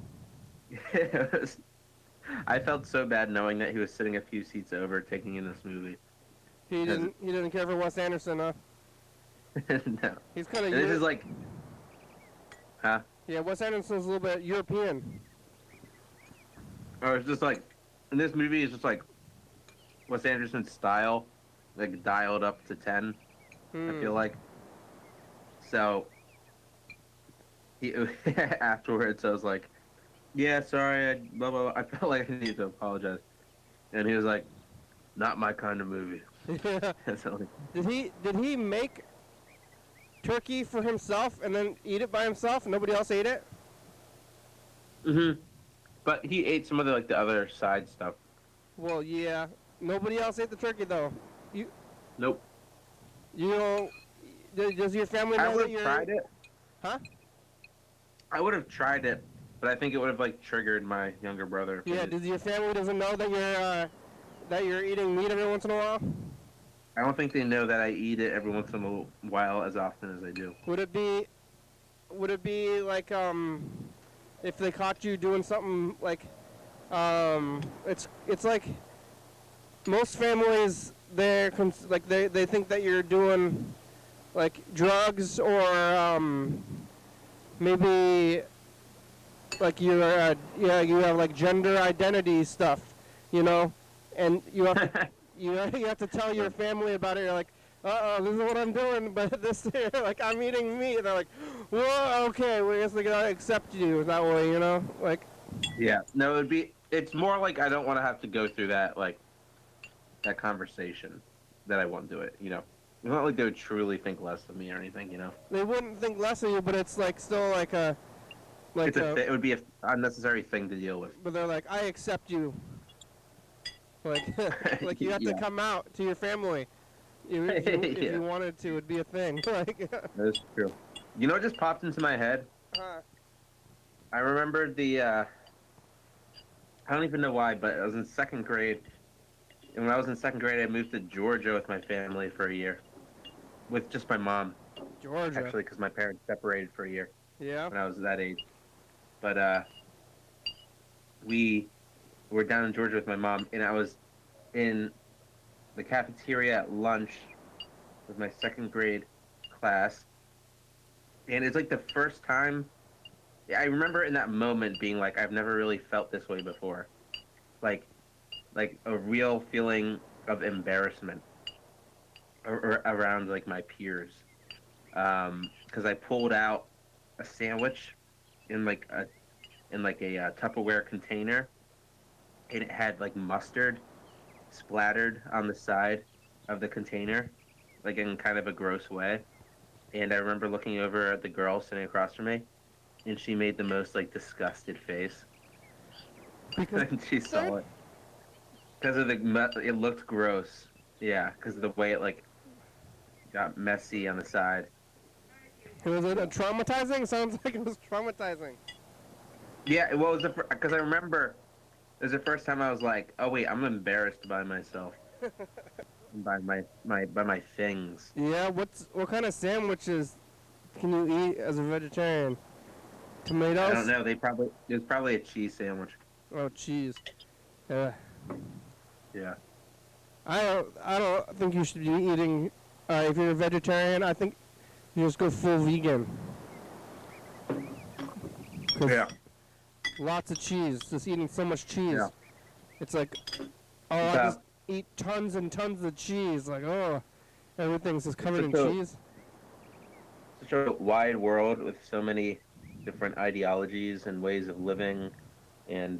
I felt so bad knowing that he was sitting a few seats over taking in this movie. He didn't care for Wes Anderson, huh? No. He's kind of And this is like, huh? yeah. Wes Anderson's a little bit European. Or it's just like, in this movie, it's just like Wes Anderson's style, like dialed up to 10. I feel like. So he afterwards, I was like, "Yeah, sorry, blah, blah, blah." I felt like I needed to apologize, and he was like, "Not my kind of movie." Yeah. So, Did he make turkey for himself and then eat it by himself? Nobody else ate it? but he ate some of the other side stuff. Well, yeah. Nobody else ate the turkey though. Nope. You know, does your family I know would that have you're? tried it. Huh? I would have tried it, but I think it would have like triggered my younger brother. Yeah. Does your family doesn't know that you're eating meat every once in a while? I don't think they know that I eat it every once in a while as often as I do. Would it be like if they caught you doing something like it's like most families they think that you're doing like drugs or maybe like you have like gender identity stuff, you know, and you have to, you have to tell your family about it. You're like, this is what I'm doing, but this like I'm eating meat. And they're like, whoa, okay, we guess they gotta accept you that way, you know, like. Yeah, no, it's more like I don't want to have to go through that conversation that I won't do it, you know. It's not like they would truly think less of me or anything, you know. They wouldn't think less of you, but it's like still like a It would be an unnecessary thing to deal with. But they're like, I accept you. Like, like you have to come out to your family. If you wanted to, it'd be a thing. Like, That's true. You know what just popped into my head? I remembered I don't even know why, but I was in second grade. And when I was in second grade, I moved to Georgia with my family for a year. With just my mom. Georgia? Actually, because my parents separated for a year. Yeah? When I was that age. But we were down in Georgia with my mom, and I was in the cafeteria at lunch with my second grade class. And it's like the first time, I remember in that moment being like, I've never really felt this way before. Like a real feeling of embarrassment around like my peers. Because I pulled out a sandwich in like a Tupperware container, and it had like mustard splattered on the side of the container, like in kind of a gross way. And I remember looking over at the girl sitting across from me, and she made the most like disgusted face. And she saw it. Because of it looked gross. Yeah, because of the way it like got messy on the side. Was it traumatizing? Sounds like it was traumatizing. Yeah, well, it was because I remember it was the first time I was like, oh wait, I'm embarrassed by myself. by my things. Yeah, what kind of sandwiches can you eat as a vegetarian? Tomatoes? I don't know. It was probably a cheese sandwich. Oh, cheese. Yeah. I don't think you should be eating. If you're a vegetarian, I think you just go full vegan. Yeah. Lots of cheese. Just eating so much cheese. Yeah. It's like, I just eat tons and tons of cheese. Like, everything's just covered in cheese. Such a wide world with so many different ideologies and ways of living, and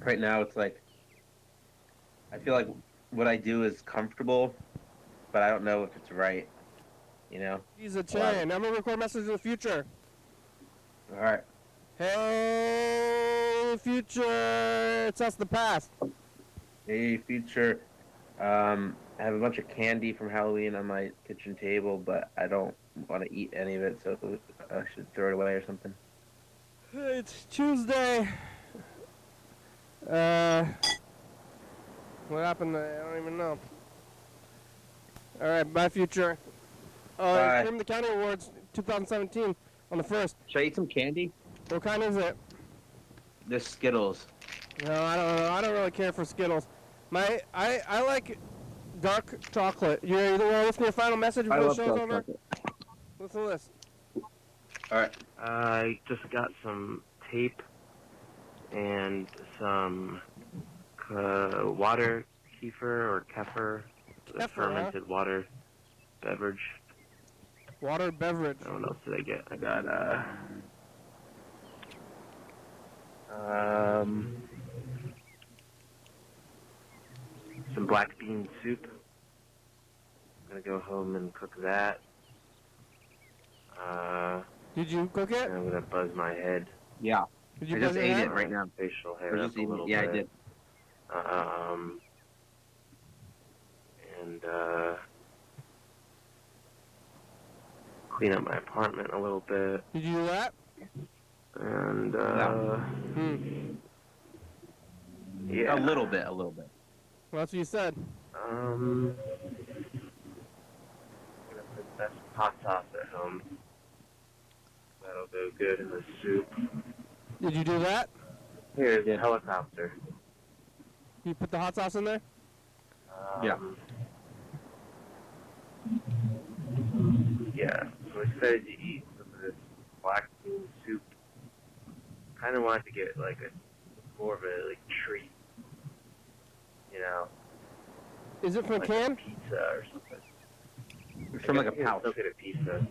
right now it's like I feel like what I do is comfortable, but I don't know if it's right. You know? He's a Italian. I'm gonna record a message in the future. All right. Hey, future! It's us, the past. Hey, future. I have a bunch of candy from Halloween on my kitchen table, but I don't want to eat any of it, so I should throw it away or something. It's Tuesday. What happened? I don't even know. All right, bye, future. Bye. From the County Awards 2017 on the 1st. Should I eat some candy? What kind is it? This Skittles. No, I don't know. I don't really care for Skittles. I like dark chocolate. You want to listen to your final message I before the love show's dark over? chocolate. Listen to this. All right. I just got some tape and some water, kefir or kefir, the Kefir, fermented water beverage. Water beverage. What else did I get? I got some black bean soup. I'm gonna go home and cook that. Did you cook it? And I'm gonna buzz my head. Yeah. Did you I just buzz your ate head? it right now. Facial hair Or up just a eating, little yeah, bit. I did. And clean up my apartment a little bit. Did you do that? And A yeah, little bit. Well, that's what you said. I'm gonna put that hot sauce at home. That'll go good in the soup. Did you do that? Here's a helicopter. You put the hot sauce in there? Yeah. Yeah, so I'm excited to eat some of this black bean soup. Kind of wanted to get like a more of a treat, you know. Is it from a like can? Pizza or something. It's from like a pouch. Still get a pizza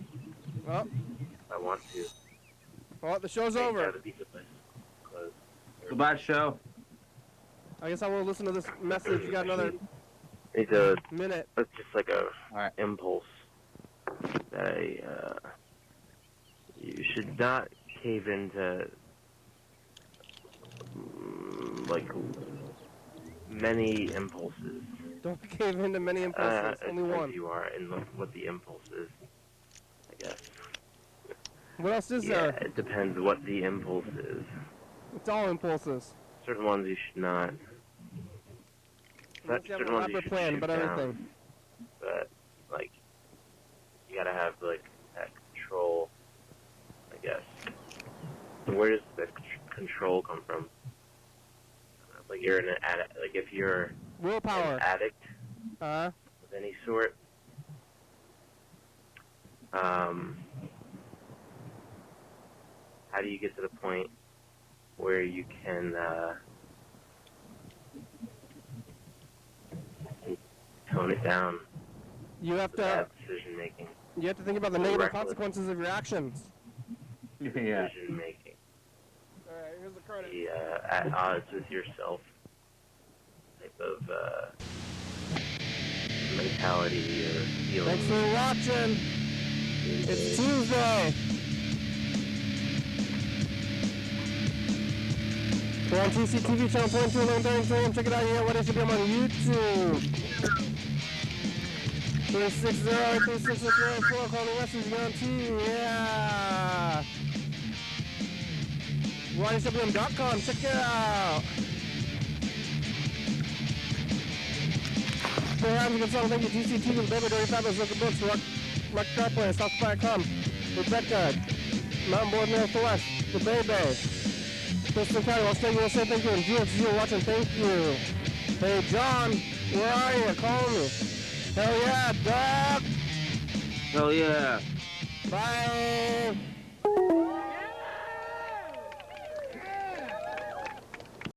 Oh, if I want to. well, the show's Yeah, over. the pizza place closed. Goodbye, show. I guess I will listen to this message. You got another It's a minute. It's just like a Alright. impulse that you should not cave into like many impulses. Don't cave into many impulses. Only as one. you are in what the impulse is, I guess. What else is Yeah, there? it depends what the impulse is. It's all impulses. Certain ones you should not. Unless you have Certain a ones you rapid should plan shoot about down. everything. But like, you gotta have like that control, I guess. And where does the control come from? Like you're an addict. Like if you're Willpower. an addict Uh, of any sort, how do you get to the point where you can tone it down? you have to. Bad decision making. You have to think about the negative Reckless. consequences of your actions. Yeah. Decision making. All right, here's the credit. Be at odds with yourself type of mentality or feeling. Thanks for watching. It's Tuesday. We're on TCTV channel 22 11:30 Check it out here. YDHWM on YouTube. 360-366-4. Call the message on T. Yeah. YDHWM.com. Check it out. Perhaps you can song thank you TCTV, Baby Dirty Fabulous Local Books, Rock Carplay, South.com, Rebecca, Mountain Board Northwest, The Baby, Thurston County, Los Angeles, USA, thank you, and GXG watching, thank you. Hey John, where are you? Call me. Hell yeah, dog. Hell yeah. Bye.